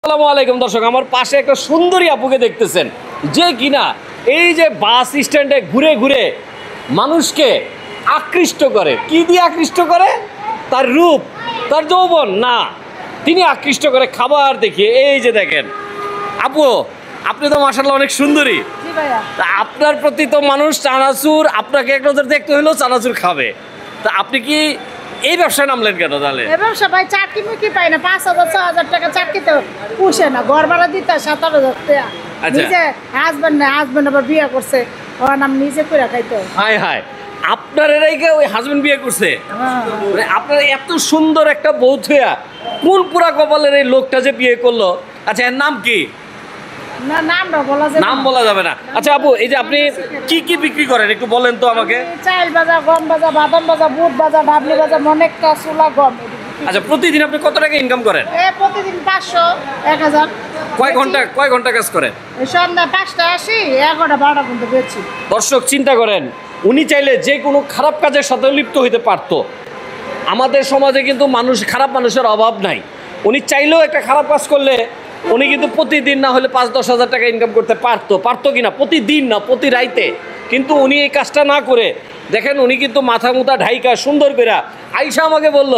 আসসালামু আলাইকুম দর্শক, আমার পাশে একটা সুন্দরী আপুকে দেখতেছেন যে কিনা এই যে বাস স্ট্যান্ডে ঘুরে ঘুরে মানুষকে আকৃষ্ট করে। কি দিয়ে আকৃষ্ট করে? তার রূপ, তার যৌবন না, তিনি আকৃষ্ট করে খাবার দেখিয়ে। এই যে দেখেন আপু, আপনি তো মাশাআল্লাহ অনেক সুন্দরী। তা আপনার প্রতি তো মানুষ চানাচুর, আপনাকে এক নজর দেখতে হইলেও চানাচুর খাবে। তা আপনি কি এই ব্যবসায় নামলেন কেন তাহলে? এই ব্যবসা ভাই চাকরি মুখি পাই না, 5,000 6,000 টাকা চাকরিতে পুষে না, ঘর ভাড়া দিতে 17,000 টাকা। নিজে হাজবেন্ড আবার বিয়ে করছে, ওর নাম নিজে করে খাইতো। হায় হায়, আপনার এরাইকে ওই হাজবেন্ড বিয়ে করছে? মানে আপনার এত সুন্দর একটা বউ থুয়া কোন পুরা কপালের এই লোকটা যে বিয়ে করলো? আচ্ছা, এর নাম কি? না, নামটা বলা যাবে না। নাম বলা যাবে না। আচ্ছা আপু, এই যে আপনি কি কি বিক্রি করেন একটু বলেন তো আমাকে। চাল ভাজা, গম ভাজা, বাদাম ভাজা, বুট ভাজা, ডাবলি ভাজা, অনেকটা ছোলা গম। আচ্ছা, প্রতিদিন আপনি কত টাকা ইনকাম করেন? প্রতিদিন 500 1000। কয় ঘন্টা কাজ করেন? সন্ধ্যা 5টা আসি, 11টা 12টা পর্যন্ত বেচি। দর্শক চিন্তা করেন, উনি চাইলে যে কোনো খারাপ কাজের সাথে লিপ্ত হইতে পারতো। আমাদের সমাজে কিন্তু খারাপ মানুষের অভাব নাই। উনি চাইলেও একটা খারাপ কাজ করলে উনি কিন্তু প্রতিদিন না হলে 5-10 হাজার টাকা ইনকাম করতে পারতো কিনা, প্রতিদিন না প্রতি রাইতে। কিন্তু উনি এই কাজটা না করে দেখেন, উনি কিন্তু মাথা মুথা ঢাইকা সুন্দর করে আইসা আমাকে বলল,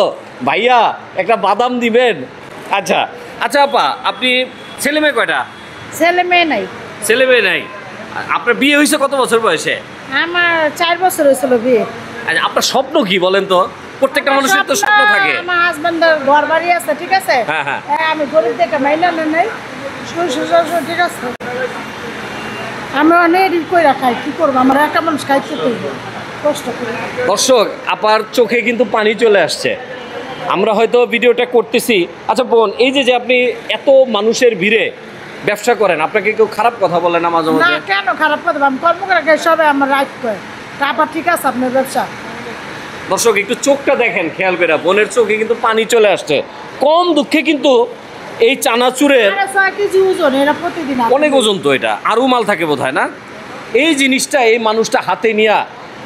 ভাইয়া একটা বাদাম দিবেন। আচ্ছা আচ্ছা আপা, আপনি ছেলে মেয়ে কয়টা? ছেলে মেয়ে নাই। ছেলে মেয়ে নাই। আপনার বিয়ে হয়েছে কত বছর বয়সে? আমার 4 বছর হয়েছিল বিয়ে। আচ্ছা, আপনার স্বপ্ন কি বলেন তো? প্রত্যেকটা মানুষের তো স্বপ্ন থাকে। আমার হাজবেন্ডের ঘর বাড়ি আছে, ঠিক আছে। হ্যাঁ হ্যাঁ। আমি গরিব দেখে মাইনা নাই, ঠিক আছে। আমি অনেক কই রাখাই, কি করবো, আমার একটা মানুষ খাইতে করবো, কষ্ট করে। দর্শক, আপার চোখে কিন্তু পানি চলে আসছে। আমরা হয়তো ভিডিওটা করতেছি। আচ্ছা বোন, এই যে আপনি এত মানুষের ভিড়ে ব্যবসা করেন, আপনাকে কেউ খারাপ কথা বলে না মাঝে না, মধ্যে? কেন খারাপ কথা? আমি কর্ম করে খাই, সবাই আমার রাইট করে। তারপর ঠিক আছে আপনার ব্যবসা। দর্শক একটু চোখটা দেখেন খেয়াল করে, বোনের চোখে কিন্তু পানি চলে আসছে। কম দুঃখে কিন্তু এই চানাচুরের 6 কেজি ওজন, এরা প্রতিদিন অনেক ওজন, তো এটা আরও মাল থাকে বোধহয় না? এই জিনিসটা এই মানুষটা হাতে নিয়ে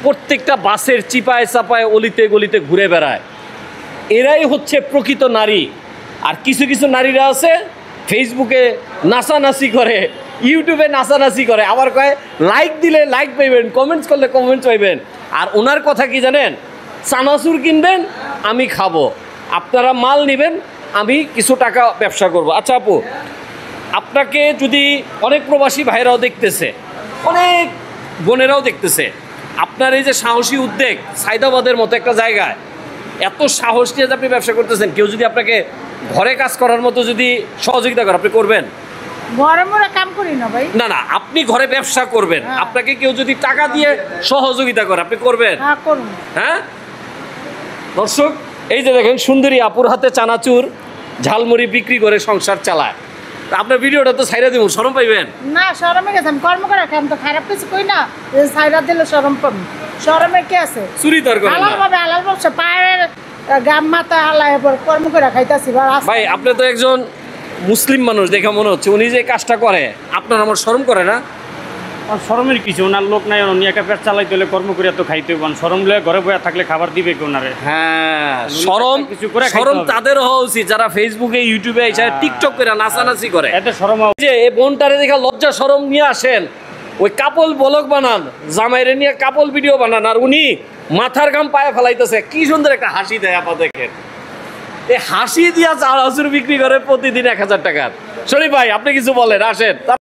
প্রত্যেকটা বাসের চিপায় চাপায় অলিতে গলিতে ঘুরে বেড়ায়। এরাই হচ্ছে প্রকৃত নারী। আর কিছু কিছু নারীরা আছে ফেসবুকে নাচানাচি করে, ইউটিউবে নাচানাচি করে, আবার কয় লাইক দিলে লাইক পাইবেন, কমেন্টস করলে কমেন্টস পাইবেন। আর ওনার কথা কি জানেন? চানাচুর কিনবেন, আমি খাবো, আপনারা মাল নেবেন, আমি কিছু টাকা ব্যবসা করব। আচ্ছা আপু, আপনাকে যদি অনেক প্রবাসী ভাইরাও দেখতেছে, অনেক বোনেরাও দেখতেছে, আপনার এই যে সাহসী উদ্যোগ, সাইদাবাদের মতো একটা জায়গায় এত সাহস নিয়ে যে আপনি ব্যবসা করতেছেন, কেউ যদি আপনাকে ঘরে কাজ করার মতো যদি সহযোগিতা করে, আপনি করবেন? ঘরে মোরা কাম করি না ভাই। না না, আপনি ঘরে ব্যবসা করবেন, আপনাকে কেউ যদি টাকা দিয়ে সহযোগিতা করে, আপনি করবেন? হ্যাঁ, করুন। হ্যাঁ দর্শক, এই যে দেখেন সুন্দরী আপুর হাতে চানাচুর ঝালমুড়ি বিক্রি করে সংসার চালায়। আপনার ভিডিওটা তো ছাইরা দিব, শরম পাইবেন না? শরমে গেছে, আমি কর্ম করে খাই, আমি তো খারাপ কিছু কই না। সাইরা দিলে শরম পাবো, শরমে কি আছে? চুরি তর করেন হালাল না ভাবে, হালাল ব্যবসা, পায়ের গাম মাথা হালাই কর্ম করে খাইতাছি। ভাই, আপনি তো একজন মুসলিম মানুষ দেখে মনে হচ্ছে, উনি যে কাজটা করে আপনার আমার শরম করে না? আর শরমের কিছু, ওনার লোক নাই, উনি একা পেট চালাইতে হলে কর্ম করিয়া তো খাইতে হইব। শরম লয়ে ঘরে বইয়া থাকলে খাবার দিবে কি ওনারে? হ্যাঁ, শরম তাদের হওয়া উচিত যারা ফেসবুকে ইউটিউবে এসে টিকটক করে নাচানাচি করে। এতে শরম যে এই বোনটারে দেখা লজ্জা শরম নিয়ে আসেন, ওই কাপল ব্লগ বানান, জামাইরে নিয়ে কাপল ভিডিও বানান, আর উনি মাথার ঘাম পায়ে ফেলাইতেছে। কি সুন্দর একটা হাসি দেয় আপা, দেখেন এই হাসি দিয়া চানাচুর বিক্রি করে প্রতিদিন 1000 টাকার। শরীফ ভাই, আপনি কিছু বলেন, আসেন।